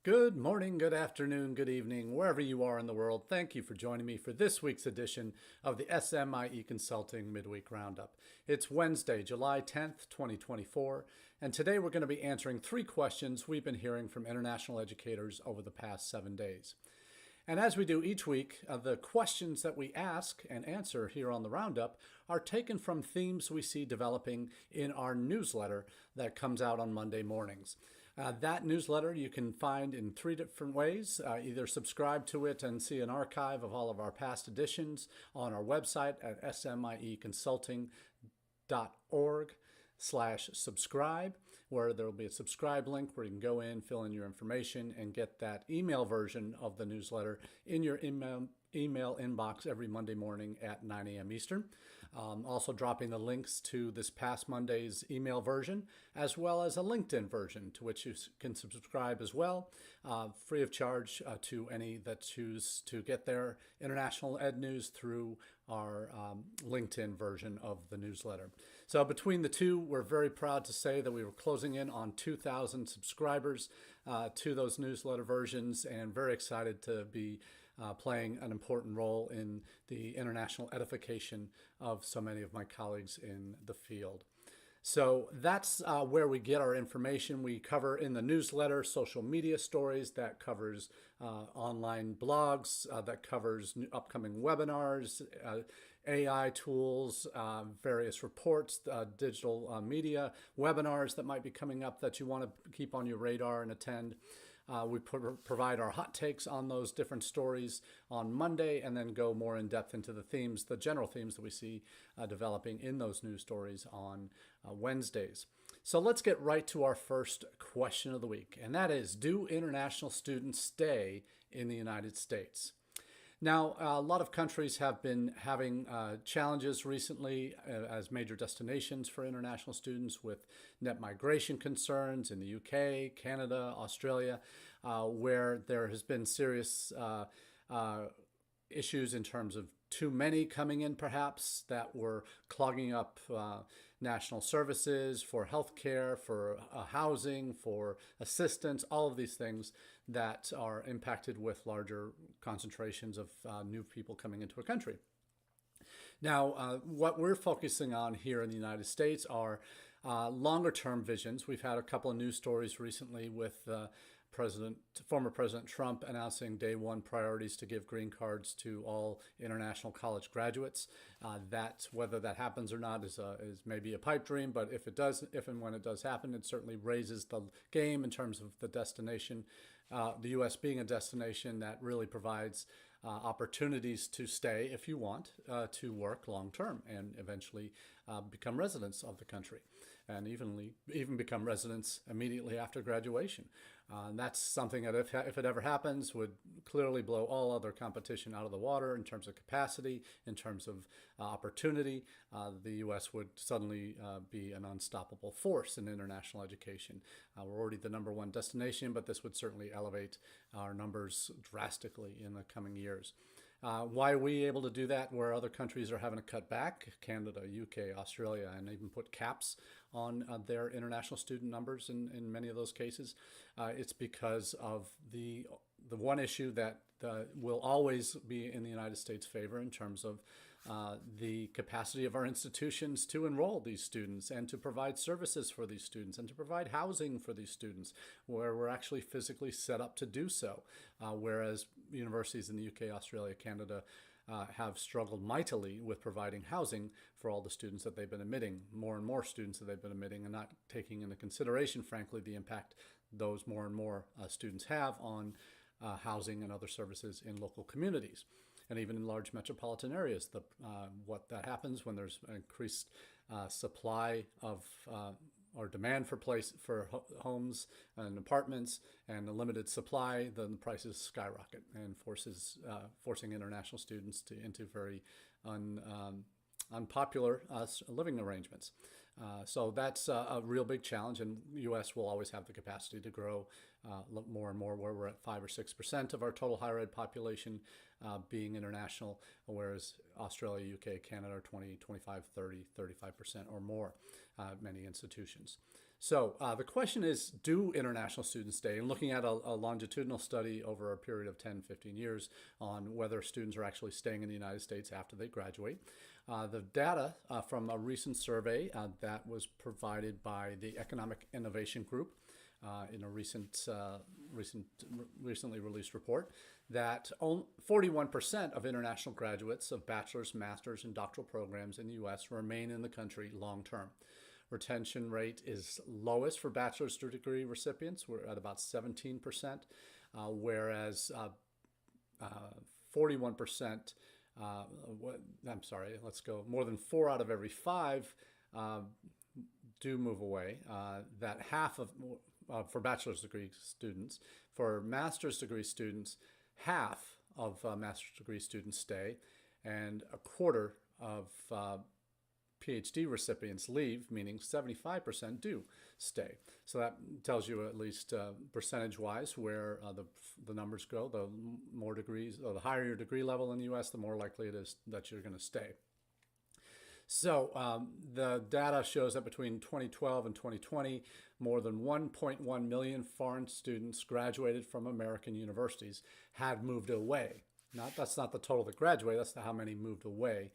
Good morning, good afternoon, good evening, wherever you are in the world. Thank you for joining me for this week's edition of the SMIE Consulting Midweek Roundup. It's Wednesday, July 10th, 2024, and today we're going to be answering 3 questions we've been hearing from international educators over the past 7 days. And as we do each week, the questions that we ask and answer here on the Roundup are taken from themes we see developing in our newsletter that comes out on Monday mornings. That newsletter you can find in 3 different ways. Either subscribe to it and see an archive of all of our past editions on our website at smieconsulting.org/subscribe, where there will be a subscribe link where you can go in, fill in your information, and get that email version of the newsletter in your email inbox every Monday morning at 9 a.m. Eastern. Also dropping the links to this past Monday's email version, as well as a LinkedIn version to which you can subscribe as well, free of charge to any that choose to get their international ed news through our LinkedIn version of the newsletter. So between the two, we're very proud to say that we were closing in on 2,000 subscribers to those newsletter versions, and very excited to be playing an important role in the international edification of so many of my colleagues in the field. So that's where we get our information. We cover in the newsletter social media stories, that covers online blogs, that covers upcoming webinars, AI tools, various reports, digital media webinars that might be coming up that you want to keep on your radar and attend. We provide our hot takes on those different stories on Monday, and then go more in depth into the themes, the general themes that we see developing in those news stories on Wednesdays. So let's get right to our first question of the week, and that is, do international students stay in the United States? Now, a lot of countries have been having challenges recently as major destinations for international students, with net migration concerns in the UK, Canada, Australia, where there has been serious issues in terms of too many coming in, perhaps, that were clogging up national services for healthcare, for housing, for assistance, all of these things that are impacted with larger concentrations of new people coming into a country. Now, what we're focusing on here in the United States are longer term visions. We've had a couple of news stories recently with former President Trump announcing day one priorities to give green cards to all international college graduates. That, whether that happens or not, is maybe a pipe dream, but if and when it does happen, it certainly raises the game in terms of the destination, the U.S. being a destination that really provides opportunities to stay if you want to work long term and eventually become residents of the country, and even become residents immediately after graduation. That's something that if it ever happens would clearly blow all other competition out of the water in terms of capacity, in terms of opportunity. The U.S. would suddenly be an unstoppable force in international education. We're already the #1 destination, but this would certainly elevate our numbers drastically in the coming years. Why are we able to do that where other countries are having to cut back? Canada, UK, Australia, and even put caps on their international student numbers in many of those cases. It's because of the one issue that will always be in the United States' favor in terms of the capacity of our institutions to enroll these students and to provide services for these students and to provide housing for these students, where we're actually physically set up to do so. Whereas universities in the UK, Australia, Canada have struggled mightily with providing housing for all the students that they've been admitting, more and more students that they've been admitting, and not taking into consideration, frankly, the impact those more and more students have on housing and other services in local communities, and even in large metropolitan areas. What that happens when there's an increased supply of or demand for homes and apartments, and a limited supply, then the prices skyrocket and forcing international students into very unpopular living arrangements. So that's a real big challenge, and the U.S. will always have the capacity to grow more and more, where we're at 5 or 6% of our total higher ed population being international, whereas Australia, UK, Canada are 20, 25, 30, 35% or more, many institutions. So the question is, do international students stay? And looking at a longitudinal study over a period of 10, 15 years on whether students are actually staying in the United States after they graduate. The data from a recent survey that was provided by the Economic Innovation Group in a recently released report, that 41% of international graduates of bachelor's, master's, and doctoral programs in the U.S. remain in the country long term. Retention rate is lowest for bachelor's degree recipients. We're at about 17%, whereas 41%, more than 4 out of every 5 do move away. That half of, for bachelor's degree students. For master's degree students, half of master's degree students stay, and a quarter of PhD recipients leave, meaning 75% do stay. So that tells you at least percentage-wise where the numbers go. The more degrees, or the higher your degree level in the U.S., the more likely it is that you're going to stay. So the data shows that between 2012 and 2020, more than 1.1 million foreign students graduated from American universities had moved away. That's not the total that graduated, that's how many moved away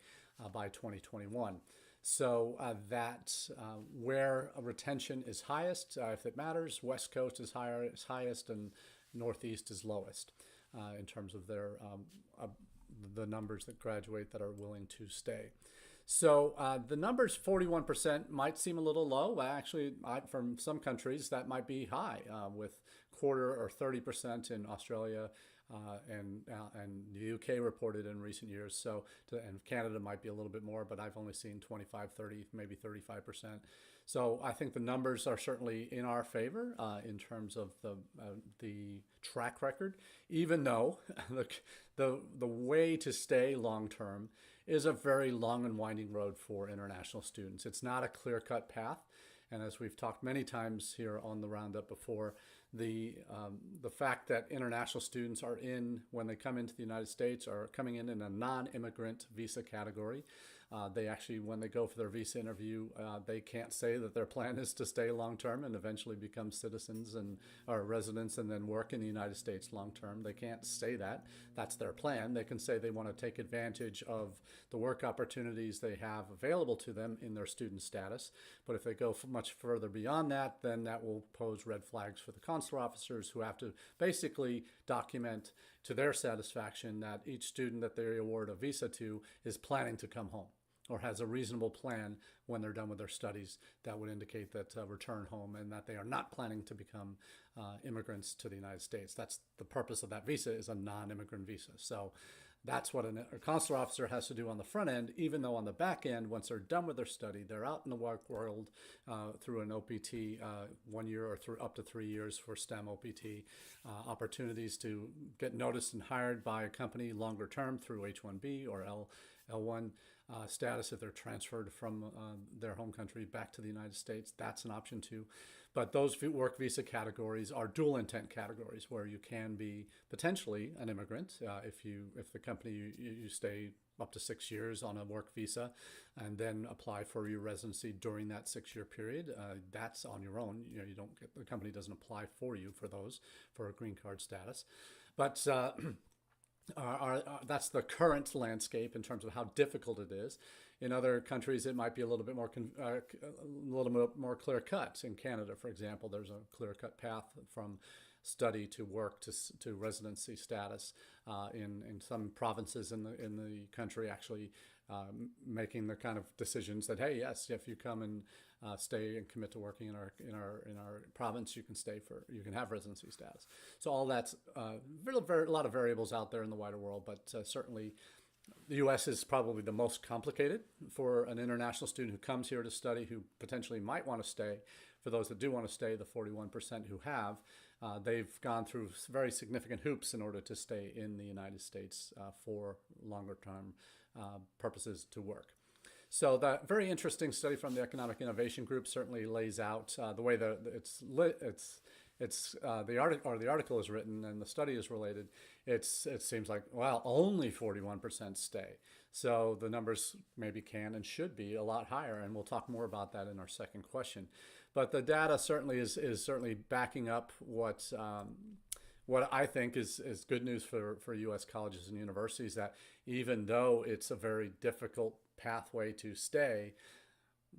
by 2021. So that's where retention is highest, if it matters. West Coast is highest, and Northeast is lowest in terms of their the numbers that graduate that are willing to stay. So the numbers, 41%, might seem a little low. Actually, from some countries, that might be high, with quarter or 30% in Australia and the UK reported in recent years. So, and Canada might be a little bit more, but I've only seen 25, 30, maybe 35%. So I think the numbers are certainly in our favor in terms of the track record, even though the way to stay long term is a very long and winding road for international students. It's not a clear-cut path. And as we've talked many times here on the Roundup before, the fact that international students are when they come into the United States, are coming in a non-immigrant visa category. They actually, when they go for their visa interview, they can't say that their plan is to stay long-term and eventually become citizens or residents and then work in the United States long-term. They can't say that. That's their plan. They can say they want to take advantage of the work opportunities they have available to them in their student status. But if they go much further beyond that, then that will pose red flags for the consular officers, who have to basically document to their satisfaction that each student that they award a visa to is planning to come home, or has a reasonable plan when they're done with their studies that would indicate that return home, and that they are not planning to become immigrants to the United States. That's the purpose of that visa, is a non-immigrant visa. So that's what a consular officer has to do on the front end, even though on the back end, once they're done with their study, they're out in the work world through an OPT, 1 year or through up to 3 years for STEM OPT, opportunities to get noticed and hired by a company longer term through H-1B or L-1 status if they're transferred from their home country back to the United States. That's an option too. But those work visa categories are dual intent categories, where you can be potentially an immigrant if the company you stay up to 6 years on a work visa and then apply for your residency during that 6-year period. That's on your own. You don't the company doesn't apply for you for a green card status. But that's the current landscape in terms of how difficult it is. In other countries, it might be a little bit more clear cut. In Canada, for example, there's a clear cut path from study to work to residency status. In some provinces in the country, actually making the kind of decisions that, hey, yes, if you come and stay and commit to working in our province, you can have residency status. So all that's a lot of variables out there in the wider world, but certainly the U.S. is probably the most complicated for an international student who comes here to study, who potentially might want to stay. For those that do want to stay, the 41% who have, they've gone through very significant hoops in order to stay in the United States for longer term purposes to work. So that very interesting study from the Economic Innovation Group certainly lays out the way that the article is written and the study is related. It seems like, well, only 41% stay. So the numbers maybe can and should be a lot higher, and we'll talk more about that in our second question. But the data certainly is certainly backing up what I think is good news for U.S. colleges and universities, that even though it's a very difficult pathway to stay,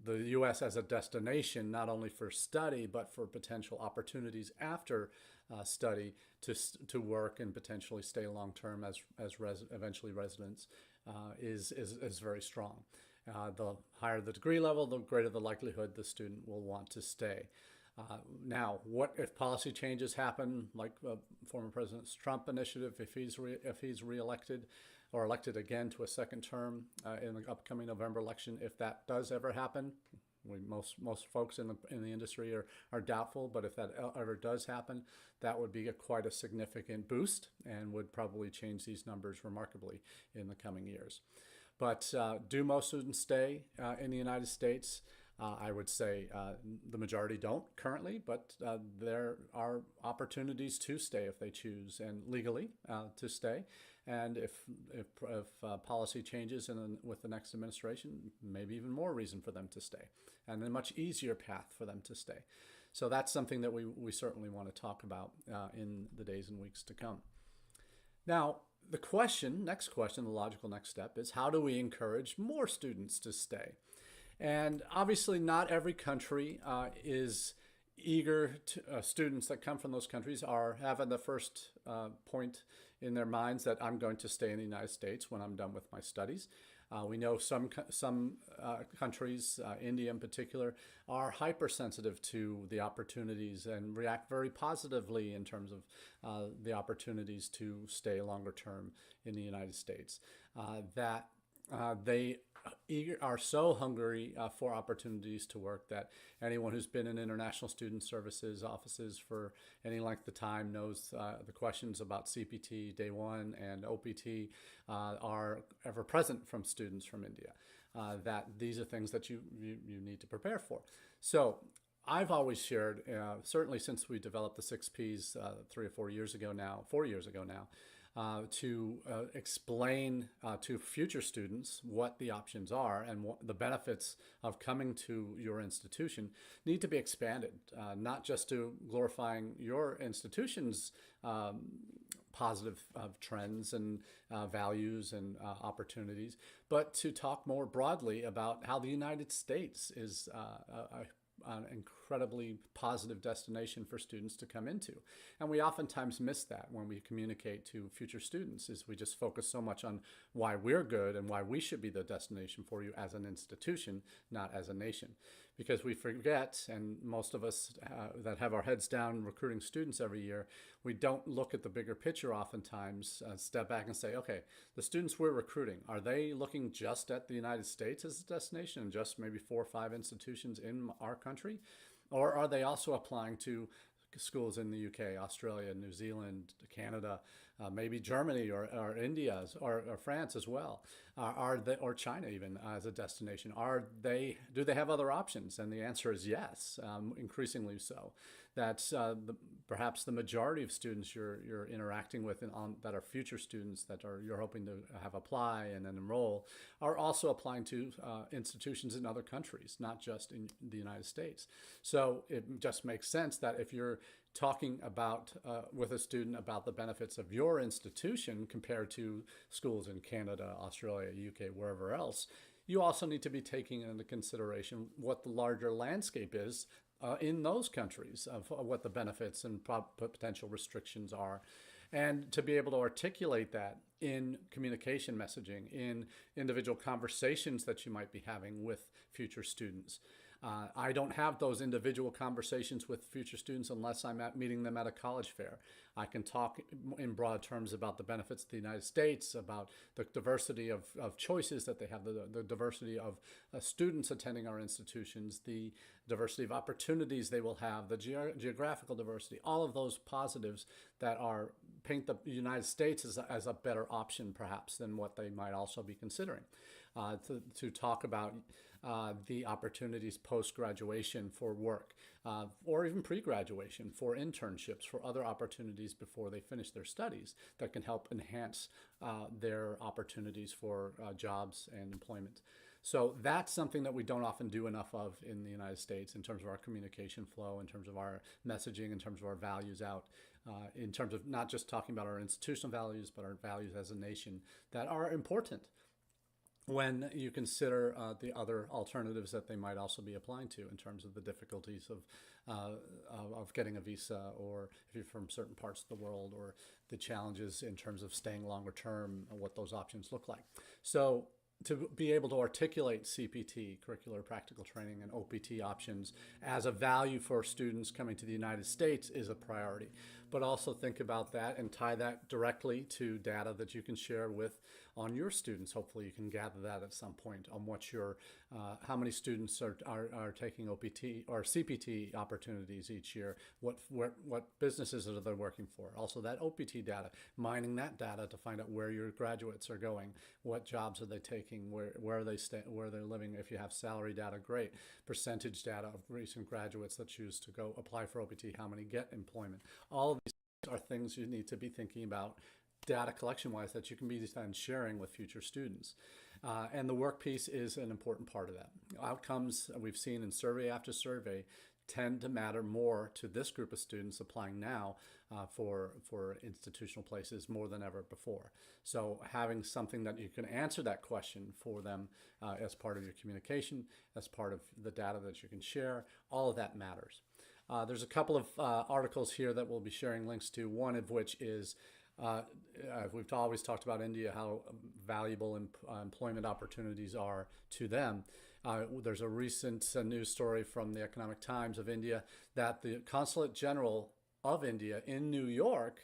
the U.S. as a destination, not only for study, but for potential opportunities after study to work and potentially stay long term as eventually residents, is very strong. The higher the degree level, the greater the likelihood the student will want to stay. Now, what if policy changes happen, like former President Trump initiative, if he's reelected or elected again to a second term in the upcoming November election? If that does ever happen, most folks in the industry are doubtful, but if that ever does happen, that would be quite a significant boost and would probably change these numbers remarkably in the coming years. But do most students stay in the United States? I would say the majority don't currently, but there are opportunities to stay if they choose, and legally to stay. And if policy changes with the next administration, maybe even more reason for them to stay, and a much easier path for them to stay. So that's something that we certainly want to talk about in the days and weeks to come. Now, the next question, the logical next step is, how do we encourage more students to stay? And obviously not every country is eager to, students that come from those countries are having the first point in their minds that I'm going to stay in the United States when I'm done with my studies. We know some countries, India in particular, are hypersensitive to the opportunities and react very positively in terms of the opportunities to stay longer term in the United States. They are so hungry for opportunities to work that anyone who's been in international student services offices for any length of time knows the questions about CPT, Day 1, and OPT are ever present from students from India, that these are things that you need to prepare for. So I've always shared, certainly since we developed the 6Ps 3 or 4 years ago now, to explain to future students what the options are and what the benefits of coming to your institution need to be expanded, not just to glorifying your institution's positive trends and values and opportunities, but to talk more broadly about how the United States is an incredibly positive destination for students to come into. And we oftentimes miss that when we communicate to future students, is we just focus so much on why we're good and why we should be the destination for you as an institution, not as a nation. Because we forget, and most of us that have our heads down recruiting students every year, we don't look at the bigger picture oftentimes, step back and say, okay, the students we're recruiting, are they looking just at the United States as a destination and just maybe 4 or 5 institutions in our country? Or are they also applying to schools in the UK, Australia, New Zealand, Canada, maybe Germany or India or France as well, or China even as a destination? Do they have other options? And the answer is yes, increasingly so. That's perhaps the majority of students you're interacting with that are future students that you're hoping to have apply and then enroll are also applying to institutions in other countries, not just in the United States. So it just makes sense that if you're talking about with a student about the benefits of your institution compared to schools in Canada, Australia, UK, wherever else, you also need to be taking into consideration what the larger landscape is in those countries, of what the benefits and potential restrictions are, and to be able to articulate that in communication messaging, in individual conversations that you might be having with future students. I don't have those individual conversations with future students unless I'm meeting them at a college fair. I can talk in broad terms about the benefits of the United States, about the diversity of choices that they have, the diversity of students attending our institutions, the diversity of opportunities they will have, the geographical diversity, all of those positives that paint the United States as a better option perhaps than what they might also be considering. To talk about the opportunities post-graduation for work, or even pre-graduation for internships, for other opportunities before they finish their studies that can help enhance their opportunities for jobs and employment. So that's something that we don't often do enough of in the United States in terms of our communication flow, in terms of our messaging, in terms of our values out, in terms of not just talking about our institutional values, but our values as a nation that are important when you consider the other alternatives that they might also be applying to in terms of the difficulties of getting a visa, or if you're from certain parts of the world, or the challenges in terms of staying longer term, and what those options look like. So to be able to articulate CPT, curricular practical training, and OPT options as a value for students coming to the United States is a priority. But also think about that and tie that directly to data that you can share with on your students. Hopefully you can gather that at some point on what your, how many students are taking OPT or CPT opportunities each year, what businesses are they working for. Also that OPT data, mining that data to find out where your graduates are going, what jobs are they taking, where are they where they're living. If you have salary data, great. Percentage data of recent graduates that choose to go apply for OPT, how many get employment. All of these are things you need to be thinking about data collection wise that you can be then sharing with future students. And the work piece is an important part of that. Outcomes we've seen in survey after survey tend to matter more to this group of students applying now for institutional places more than ever before. So having something that you can answer that question for them as part of your communication, as part of the data that you can share, all of that matters. There's a couple of articles here that we'll be sharing links to, one of which is we've always talked about India, how valuable employment opportunities are to them. There's a recent news story from the Economic Times of India that the Consulate General of India in New York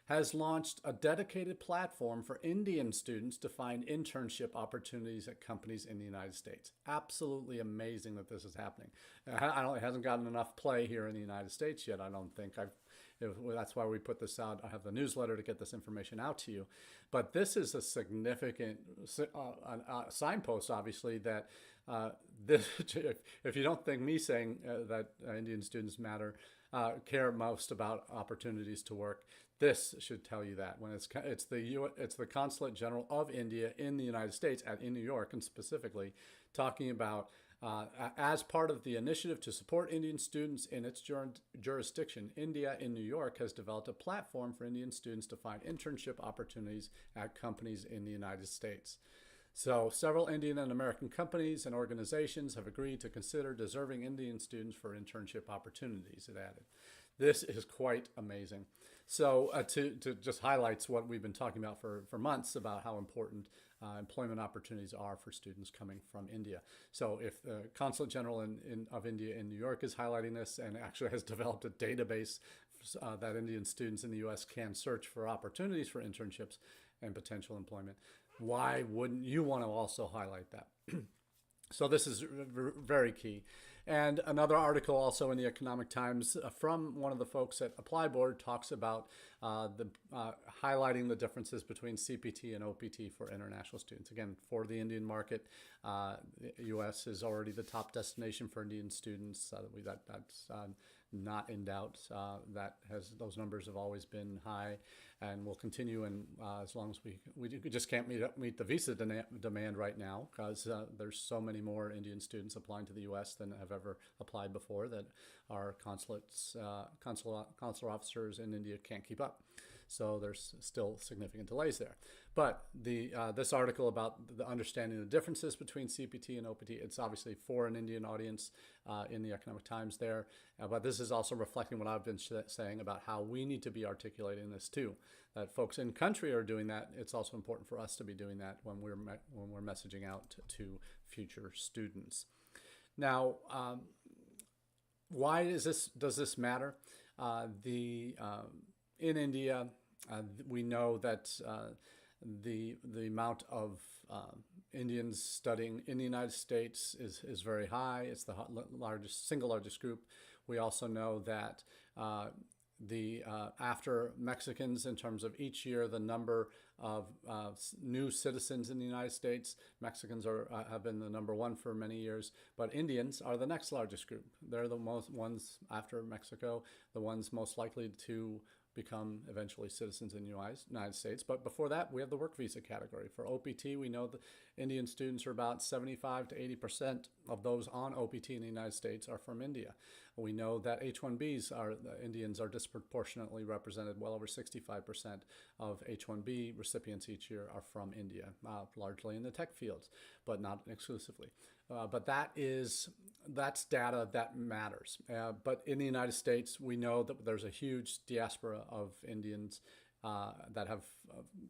has launched a dedicated platform for Indian students to find internship opportunities at companies in the United States. Absolutely amazing that this is happening. It hasn't gotten enough play here in the United States yet, I don't think. That's why we put this out. I have the newsletter to get this information out to you. But this is a significant signpost, obviously, that if you don't think me saying that Indian students care most about opportunities to work, this should tell you that. When it's the Consulate General of India in the United States in New York, and specifically talking about as part of the initiative to support Indian students in its jurisdiction, India in New York has developed a platform for Indian students to find internship opportunities at companies in the United States. So several Indian and American companies and organizations have agreed to consider deserving Indian students for internship opportunities, it added. This is quite amazing. So to just highlights what we've been talking about for months about how important employment opportunities are for students coming from India. So if the Consulate General of India in New York is highlighting this and actually has developed a database that Indian students in the US can search for opportunities for internships and potential employment, why wouldn't you want to also highlight that? So this is very key. And another article also in the Economic Times from one of the folks at Apply Board talks about highlighting the differences between CPT and OPT for international students. Again, for the Indian market, the U.S. is already the top destination for Indian students. That's not in doubt. Those numbers have always been high and will continue, and as long as we just can't meet the visa demand right now, because there's so many more Indian students applying to the U.S. than have ever applied before, that our consular officers in India can't keep up. So there's still significant delays there. But this article about the understanding the differences between CPT and OPT, it's obviously for an Indian audience in the Economic Times there. But this is also reflecting what I've been saying about how we need to be articulating this too. That folks in country are doing that. It's also important for us to be doing that when we're messaging out to future students. Now, why does this matter? In India, we know that the amount of Indians studying in the United States is very high. It's the single largest group. We also know that after Mexicans, in terms of each year, the number of new citizens in the United States, Mexicans have been the number one for many years, but Indians are the next largest group. They're the ones after Mexico, the ones most likely to become eventually citizens in the United States. But before that, we have the work visa category. For OPT, we know that Indian students are about 75 to 80% of those on OPT in the United States are from India. We know that H-1Bs Indians are disproportionately represented. Well over 65% of H-1B recipients each year are from India, largely in the tech fields, but not exclusively. But that's data that matters. But in the United States, we know that there's a huge diaspora of Indians that have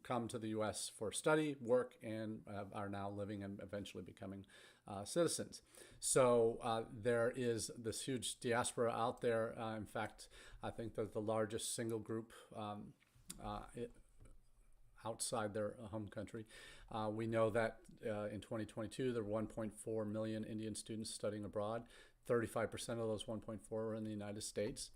come to the U.S. for study, work, and are now living and eventually becoming citizens. So there is this huge diaspora out there. In fact, I think that the largest single group outside their home country. We know that in 2022, there were 1.4 million Indian students studying abroad. 35% of those 1.4 were in the United States.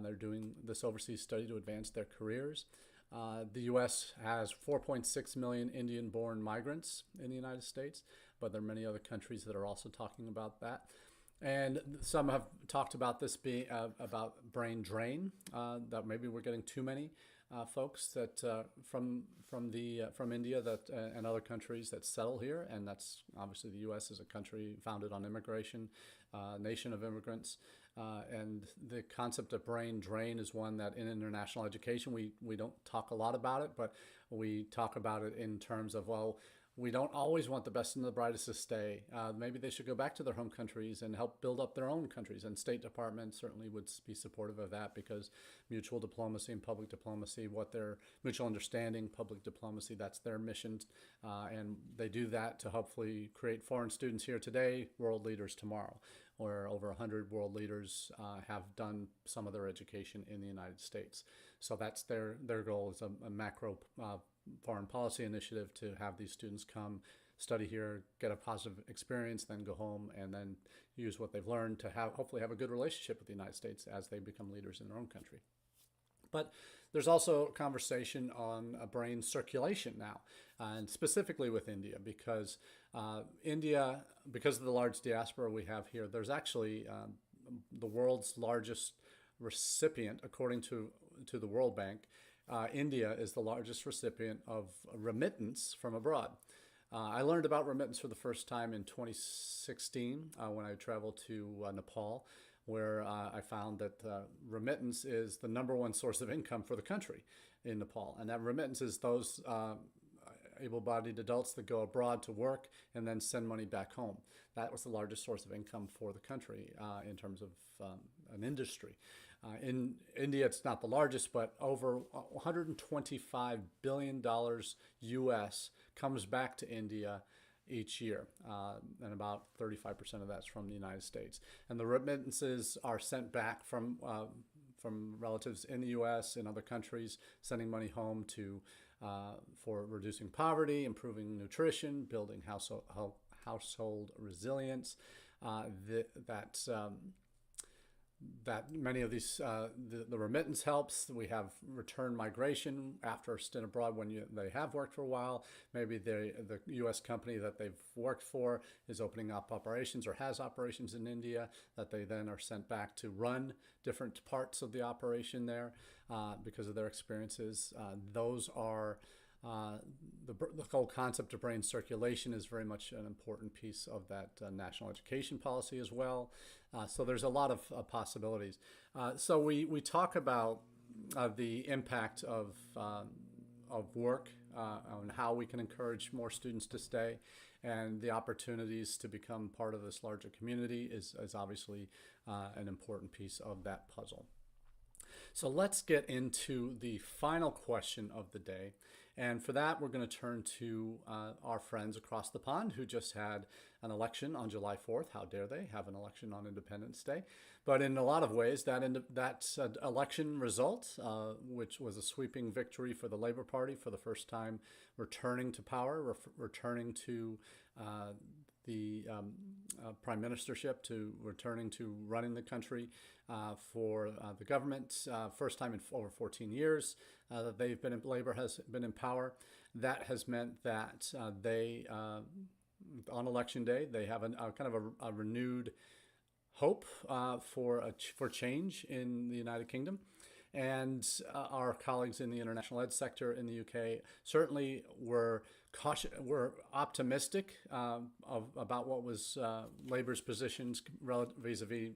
They're doing this overseas study to advance their careers. The U.S. has 4.6 million Indian-born migrants in the United States, but there are many other countries that are also talking about that. And some have talked about this being about brain drain, that maybe we're getting too many folks that from India and other countries that settle here, and that's obviously the U.S. is a country founded on immigration, nation of immigrants, and the concept of brain drain is one that in international education we don't talk a lot about it, but we talk about it in terms of, well, we don't always want the best and the brightest to stay. Maybe they should go back to their home countries and help build up their own countries. And State Department certainly would be supportive of that, because mutual diplomacy and public diplomacy, what their mutual understanding, public diplomacy, that's their mission. And they do that to hopefully create foreign students here today, world leaders tomorrow, where over 100 world leaders have done some of their education in the United States. So that's their goal, is a macro foreign policy initiative to have these students come, study here, get a positive experience, then go home and then use what they've learned to hopefully have a good relationship with the United States as they become leaders in their own country. But there's also a conversation on brain circulation now, and specifically with India, because because of the large diaspora we have here, there's actually the world's largest recipient, according to the World Bank. India is the largest recipient of remittance from abroad. I learned about remittance for the first time in 2016 when I traveled to Nepal, where I found that remittance is the #1 source of income for the country in Nepal. And that remittance is those able-bodied adults that go abroad to work and then send money back home. That was the largest source of income for the country in terms of an industry. In India, it's not the largest, but over $125 billion US comes back to India each year, and about 35% of that's from the United States. And the remittances are sent back from relatives in the U.S., in other countries, sending money home for reducing poverty, improving nutrition, building household resilience. That many of these, the remittance helps. We have return migration after a stint abroad when they have worked for a while. Maybe the U.S. company that they've worked for is opening up operations or has operations in India, that they then are sent back to run different parts of the operation there because of their experiences. Those are the whole concept of brain circulation is very much an important piece of that national education policy as well. So there's a lot of possibilities. So we talk about the impact of work on how we can encourage more students to stay, and the opportunities to become part of this larger community is obviously an important piece of that puzzle. So let's get into the final question of the day. And for that, we're going to turn to our friends across the pond who just had an election on July 4th. How dare they have an election on Independence Day? But in a lot of ways, that election result, which was a sweeping victory for the Labor Party for the first time returning to power, returning to the prime ministership, returning to running the country for the government, first time in over 14 years that Labor has been in power. That has meant that they, on election day, they have kind of a renewed hope for change in the United Kingdom. And our colleagues in the international ed sector in the UK certainly were were optimistic about what was Labour's positions vis-a-vis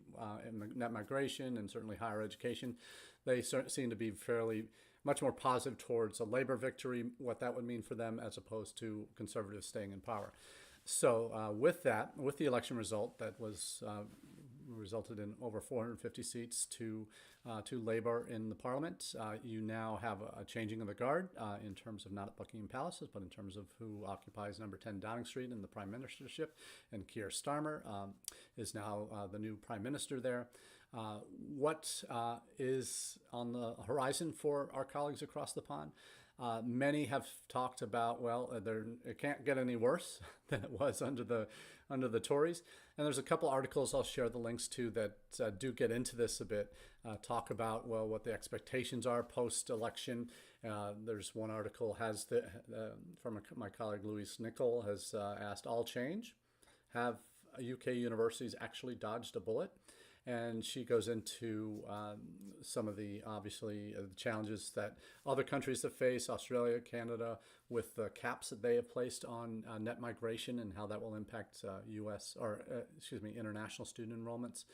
net migration and certainly higher education. They seem to be fairly much more positive towards a Labour victory, what that would mean for them, as opposed to Conservatives staying in power. So with the election result that was resulted in over 450 seats to Labour in the Parliament, you now have a changing of the guard in terms of not at Buckingham Palace, but in terms of who occupies number 10 Downing Street in the Prime Ministership. And Keir Starmer is now the new Prime Minister there. What is on the horizon for our colleagues across the pond? Many have talked about, well, it can't get any worse than it was under the Tories. And there's a couple articles I'll share the links to that do get into this a bit, talk about, well, what the expectations are post-election. There's one article from my colleague Louise Nicol has asked, all change? Have UK universities actually dodged a bullet? And she goes into some of the, obviously, challenges that other countries have faced, Australia, Canada, with the caps that they have placed on net migration and how that will impact international student enrollments.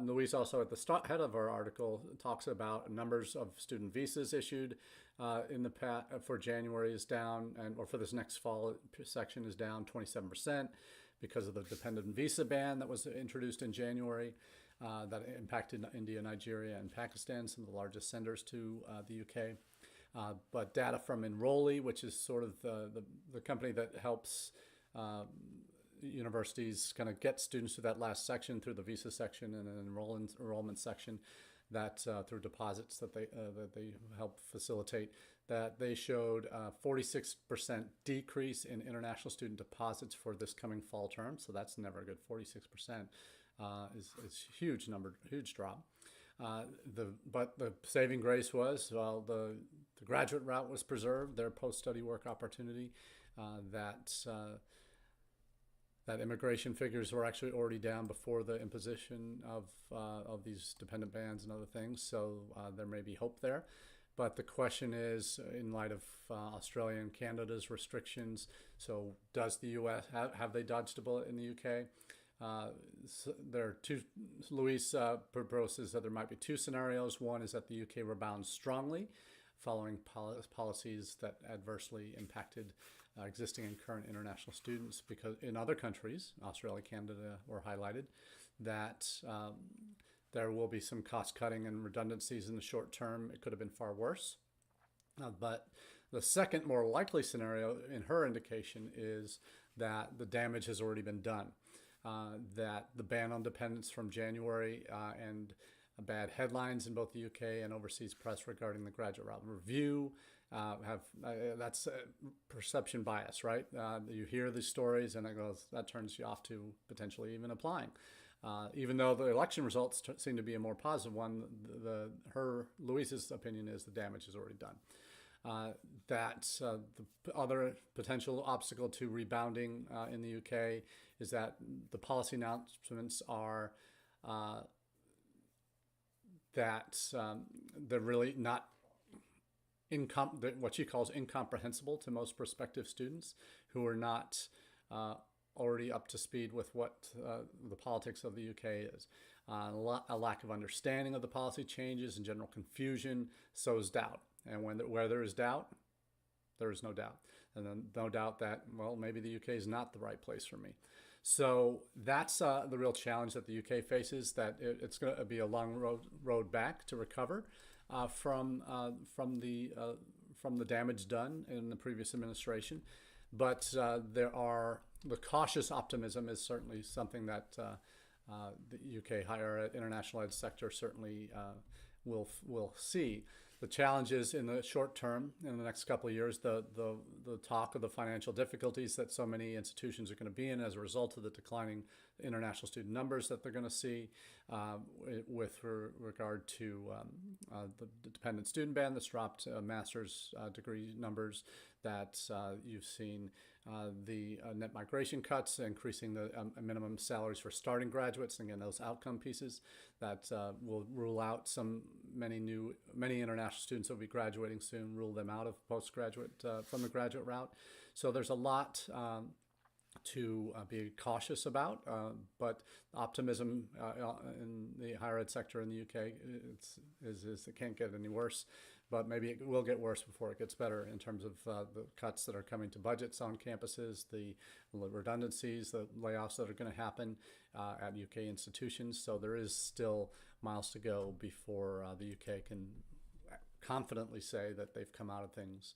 Louise also at the head of her article talks about numbers of student visas issued for January is down, or for this next fall section is down 27%. Because of the dependent visa ban that was introduced in January that impacted India, Nigeria, and Pakistan, some of the largest senders to the UK. But data from Enrolli, which is sort of the company that helps universities kind of get students to that last section through the visa section and an enrollment section, that through deposits that they help facilitate, that they showed a 46% decrease in international student deposits for this coming fall term. So that's never good. 46% is a huge number, huge drop. But the saving grace was, well, the graduate route was preserved, their post-study work opportunity, that immigration figures were actually already down before the imposition of these dependent bans and other things. So there may be hope there. But the question is, in light of Australia and Canada's restrictions, so does the U.S. have they dodged a bullet in the U.K.? So there are two. Louise proposes that there might be two scenarios. One is that the U.K. rebounds strongly following policies that adversely impacted existing and current international students, because in other countries, Australia, Canada were highlighted, that there will be some cost cutting and redundancies in the short term. It could have been far worse. But the second more likely scenario in her indication is that the damage has already been done, that the ban on dependence from January and bad headlines in both the UK and overseas press regarding the graduate route review that's perception bias, right? You hear these stories and that turns you off to potentially even applying. Even though the election results seem to be a more positive one, Louise's opinion is the damage is already done. The other potential obstacle to rebounding in the UK is that the policy announcements are that they're really not what she calls incomprehensible to most prospective students who are not already up to speed with what the politics of the UK is. A lack of understanding of the policy changes and general confusion sows doubt. And where there is doubt, there is no doubt. And then no doubt that, well, maybe the UK is not the right place for me. So that's the real challenge that the UK faces, that it's going to be a long road back to recover from the damage done in the previous administration. But the cautious optimism is certainly something that the UK higher ed, international ed sector certainly will see. The challenges in the short term, in the next couple of years, the talk of the financial difficulties that so many institutions are going to be in as a result of the declining international student numbers that they're going to see with regard to the dependent student ban that's dropped, master's degree numbers that you've seen, the net migration cuts, increasing the minimum salaries for starting graduates, and again, those outcome pieces that will rule out many international students that will be graduating soon, rule them out of postgraduate from the graduate route. So there's a lot to be cautious about, but optimism in the higher ed sector in the UK is it can't get any worse, but maybe it will get worse before it gets better in terms of the cuts that are coming to budgets on campuses, the redundancies, the layoffs that are going to happen at UK institutions. So there is still miles to go before the UK can confidently say that they've come out of things,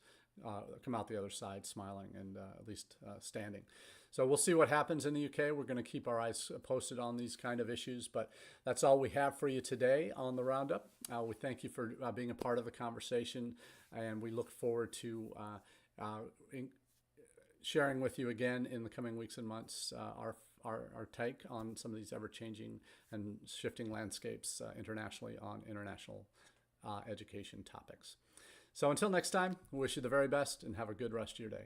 come out the other side smiling and at least standing. So we'll see what happens in the UK. We're going to keep our eyes posted on these kind of issues, but that's all we have for you today on the Roundup. We thank you for being a part of the conversation, and we look forward to sharing with you again in the coming weeks and months our take on some of these ever-changing and shifting landscapes internationally on international education topics. So until next time, we wish you the very best and have a good rest of your day.